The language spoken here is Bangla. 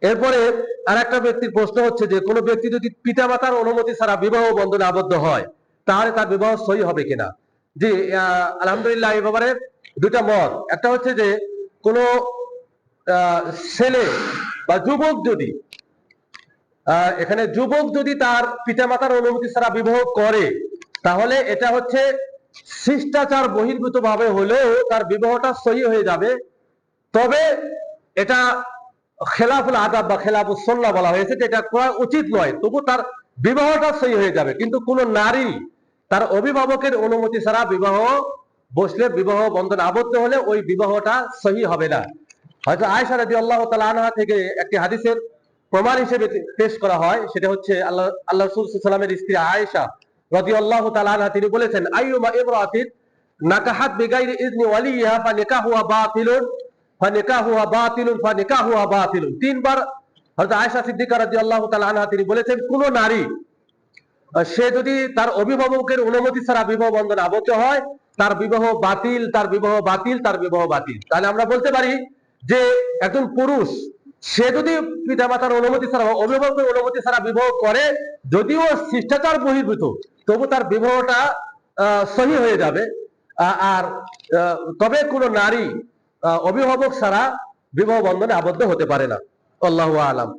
এরপরে আর একটা ব্যক্তির প্রশ্ন হচ্ছে যে কোনো ব্যক্তি যদি পিতামাতার অনুমতি ছাড়া বিবাহ বন্ধনে আবদ্ধ হয় তাহলে তার বিবাহ সহি হবে কিনা। জি, আলহামদুলিল্লাহ, এই ব্যাপারে দুটা মত। একটা হচ্ছে যে কোনো ছেলে বা যুবক যদি এখানে যুবক যদি তার পিতামাতার অনুমতি ছাড়া বিবাহ করে তাহলে এটা হচ্ছে শিষ্টাচার বহির্ভূত ভাবে হলেও তার বিবাহটা সহি হয়ে যাবে। তবে এটা খেলাফুল আদাব বা খেলাফুল সুন্নাহ বলা হয়েছে, এটা করা উচিত নয়, তবু তার বিবাহটা সহি হয়ে যাবে। কিন্তু কোন নারী তার অভিভাবকের অনুমতি ছাড়া বিবাহ বসলে, বিবাহ বন্ধন আবদ্ধ হলে ওই বিবাহটা সহি হবে না। হয়তো আয়েশা রাদিয়াল্লাহু তাআলা আনহা থেকে একটি হাদিসের প্রমাণ হিসেবে পেশ করা হয়, সেটা হচ্ছে আল্লাহ রাসূল সাল্লাল্লাহু আলাইহি ওয়াসাল্লামের স্ত্রী আয়েশা রাদিয়াল্লাহু তাআলা আনহা, তিনি বলেছেন, আইয়ুমা ইমরাতিন নাকাহাত বিগাইরি ইজনি ওয়ালিহা ফানিকাহুহা বাতিলুন ফানিকাহুহা বাতিলুন ফানিকাহুহা বাতিলুন। তিনবার হযরত আয়েশা সিদ্দিকা রাদিয়াল্লাহু তাআলা আনহা তিনি বলেছেন, কোন নারী সে যদি তার অভিভাবকের অনুমতি ছাড়া বিবাহ বন্ধনে আবদ্ধ হয় তার বিবাহ বাতিল, তার বিবাহ বাতিল, তার বিবাহ বাতিল। তাহলে আমরা বলতে পারি যে একজন পুরুষ সে যদি পিতামাতার অনুমতি ছাড়া, অভিভাবকের অনুমতি ছাড়া বিবাহ করে, যদিও শিষ্টাচার বহির্ভূত, তবু তার বিবাহটা সহি হয়ে যাবে। আর তবে কোন নারী অভিভাবক ছাড়া বিবাহ বন্ধনে আবদ্ধ হতে পারে না। আল্লাহু আলাম।